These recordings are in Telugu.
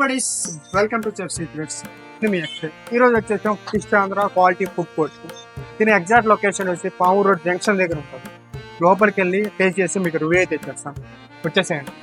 Buddies, welcome to chef secrets. మీ అక్షయ్. ఈరోజు వచ్చేసాం fish Andhra quality food court. దీని ఎగ్జాక్ట్ లొకేషన్ వచ్చి పామూరు రోడ్ జంక్షన్ దగ్గర ఉంటుంది. లోపలికి వెళ్ళి టేస్ట్ చేసి మీకు రివ్యూ అయితే ఇచ్చేస్తాం. వచ్చేసేయండి.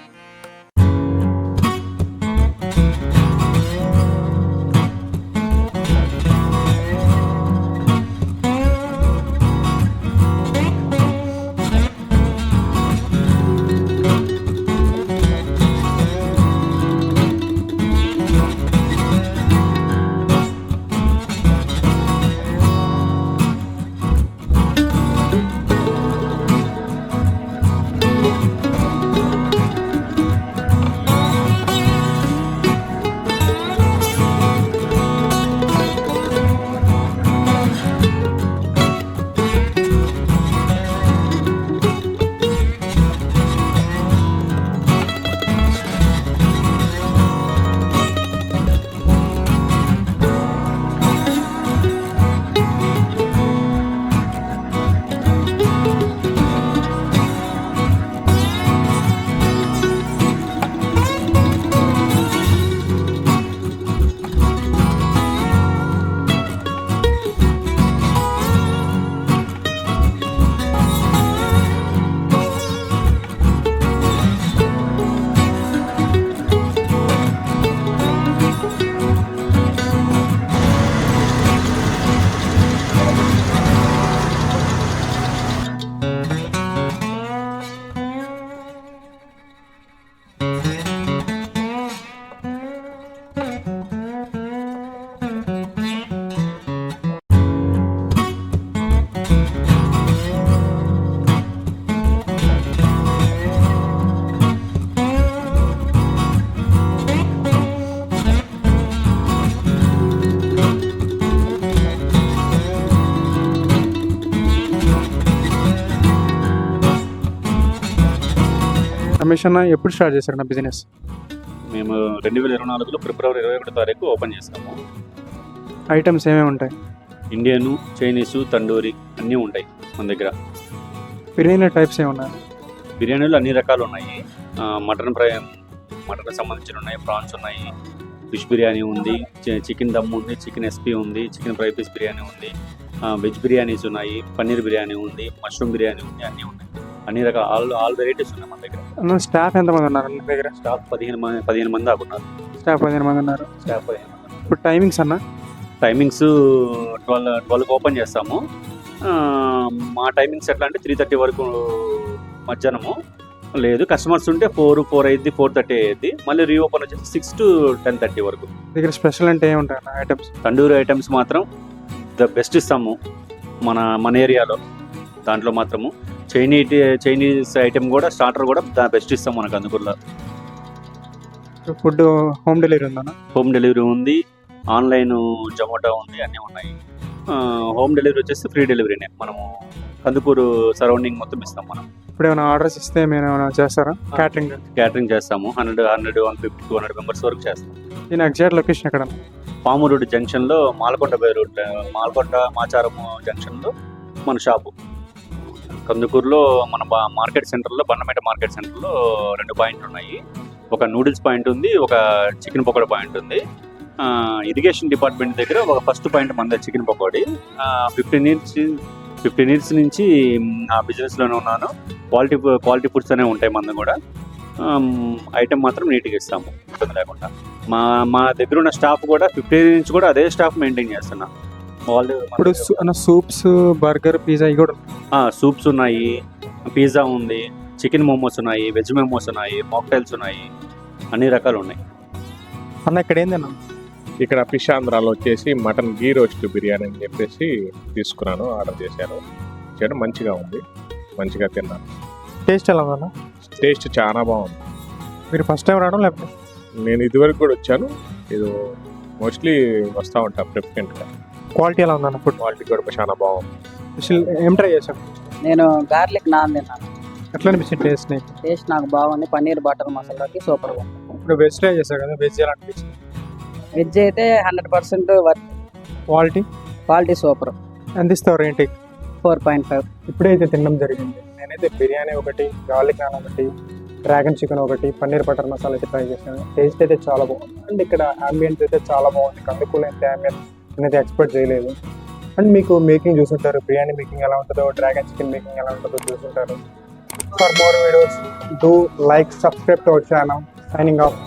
రమేష్ అన్న, ఎప్పుడు స్టార్ట్ చేశారు నా బిజినెస్? మేము 2024లో ఫిబ్రవరి 21 తారీఖు ఓపెన్ చేసాము. ఐటమ్స్ ఏమేమి ఉంటాయి? ఇండియను, చైనీసు, తండూరి అన్నీ ఉంటాయి మన దగ్గర. బిర్యానీ టైప్స్ ఏమున్నాయి? బిర్యానీలు అన్ని రకాలు ఉన్నాయి. మటన్ ఫ్రై, మటన్ సంబంధించిన ఉన్నాయి, ప్రాన్స్ ఉన్నాయి, ఫిష్ బిర్యానీ ఉంది, చికెన్ దమ్ ఉంది, చికెన్ ఎస్పీ ఉంది, చికెన్ ఫ్రై పీస్ బిర్యానీ ఉంది, వెజ్ బిర్యానీస్ ఉన్నాయి, పన్నీర్ బిర్యానీ ఉంది, మష్రూమ్ బిర్యానీ ఉంది, అన్నీ ఉన్నాయి. అన్ని రకాల ఆల్ వెరైటీస్ ఉన్నాయి మన దగ్గర. స్టాఫ్ ఎంతమంది ఉన్నారు మన దగ్గర? స్టాఫ్ 15 మంది దాకా ఉన్నారు. స్టాఫ్ 15 మంది ఉన్నారు. ఇప్పుడు టైమింగ్స్ అన్న? టైమింగ్స్ 12 ఓపెన్ చేస్తాము. మా టైమింగ్స్ ఎట్లా అంటే 3:30 వరకు మధ్యాహ్నము. లేదు కస్టమర్స్ ఉంటే 4 అయ్యింది, 4:30 అయ్యింది. మళ్ళీ రీఓపెన్ వచ్చేసి 6 to 10:30 వరకు. దగ్గర స్పెషల్ అంటే ఏముంటాయి ఐటమ్స్? తండూరి ఐటమ్స్ మాత్రం ద బెస్ట్ ఇస్తాము మన ఏరియాలో. దాంట్లో మాత్రము చైనీస్ ఐటమ్ కూడా, స్టార్టర్ కూడా ద బెస్ట్ ఇస్తాం మనకు అందుకుల్లో. ఫుడ్ హోమ్ డెలివరీ ఉందా? హోమ్ డెలివరీ ఉంది, ఆన్లైన్ జొమాటో ఉంది, అన్నీ ఉన్నాయి. హోమ్ డెలివరీ వచ్చేసి ఫ్రీ డెలివరీనే. మనము కందుకూరు సరౌండింగ్ మొత్తం ఇస్తాం మనం. ఇప్పుడు ఏమైనా ఆర్డర్స్ ఇస్తే మీరు ఏమైనా చేస్తారా? క్యాటరింగ్ చేస్తాము. 100, 150, 200 మెంబర్స్ వరకు చేస్తాం. దీని ఎగ్జాక్ట్ లొకేషన్ ఎక్కడ? పామూరు రోడ్ జంక్షన్లో, మాల్కొండ బై రోడ్, మాల్కొండ మాచారము జంక్షన్లో మన షాపు. కందుకూరులో మన మార్కెట్ సెంటర్లో, బండమేట మార్కెట్ సెంటర్లో 2 పాయింట్లు ఉన్నాయి. ఒక నూడిల్స్ పాయింట్ ఉంది, ఒక చికెన్ పకోడా పాయింట్ ఉంది. ఇరిగేషన్ డిపార్ట్మెంట్ దగ్గర ఒక ఫస్ట్ పాయింట్ మన చికెన్ పకోడీ. 15 ఇయర్స్ నుంచి ఆ బిజినెస్లోనే ఉన్నాను. క్వాలిటీ ఫుడ్స్ అనేవి ఉంటాయి మన కూడా. ఐటమ్ మాత్రం నీట్గా ఇస్తాము, ఇబ్బంది లేకుండా. మా దగ్గర ఉన్న స్టాఫ్ కూడా 15 నుంచి కూడా అదే స్టాఫ్ మెయింటైన్ చేస్తున్నా. వాళ్ళు ఇప్పుడు సూప్స్, బర్గర్, పిజ్జా కూడా? సూప్స్ ఉన్నాయి, పిజ్జా ఉంది, చికెన్ మోమోస్ ఉన్నాయి, వెజ్ మోమోస్ ఉన్నాయి, మాక్టైల్స్ ఉన్నాయి, అన్ని రకాలు ఉన్నాయి. అన్న ఇక్కడ ఏందన్నా? ఇక్కడ ఫిష్ ఆంధ్రాలో వచ్చేసి మటన్ గీ రోస్ట్ బిర్యానీ అని చెప్పేసి తీసుకున్నాను, ఆర్డర్ చేశాను. చేయడం మంచిగా ఉంది, మంచిగా తిన్నాను. టేస్ట్ ఎలా ఉందన్న? టేస్ట్ చాలా బాగుంది. మీరు ఫస్ట్ టైం రావడం లేకపోతే? నేను ఇదివరకు కూడా వచ్చాను, ఇది మోస్ట్లీ వస్తూ ఉంటాను ఫ్రీక్వెంట్గా. క్వాలిటీ ఎలా ఉందన్న? ఫుడ్ క్వాలిటీ కూడా చాలా బాగుంది. ఏం ట్రై చేశాను? నేను గార్లిక్ నాన్ తిన్నాను. ఎట్లా అనిపించింది టేస్ట్? టేస్ట్ నాకు బాగుంది. పన్నీర్ బటర్ మసాలాకి సూపర్గా ఉంది. ఇప్పుడు వెజ్ ట్రై చేశారు కదా, వెజ్ ఎలా అనిపించింది? వెజ్ అయితే 100% వర్త్. Quality super. ఎంత ఇస్తావు రేటింగ్? 4.5. ఇప్పుడైతే తినడం జరిగింది. నేనైతే బిర్యానీ ఒకటి, గార్లిక్ నాన్ ఒకటి, డ్రాగన్ చికెన్ ఒకటి, పన్నీర్ బటర్ మసాలా అయితే ట్రై చేశాను. టేస్ట్ అయితే చాలా బాగుంది. అండ్ ఇక్కడ అంబియన్స్ అయితే చాలా బాగుంది. కందుకూరు అయితే అంబియన్స్ అనేది ఎక్స్పెక్ట్ చేయలేదు. అండ్ మీకు మేకింగ్ చూసుంటారు, బిర్యానీ మేకింగ్ ఎలా ఉంటుందో, డ్రాగన్ చికెన్ మేకింగ్ ఎలా ఉంటుందో చూసుంటారు. For more videos do like, subscribe to our channel. Signing off.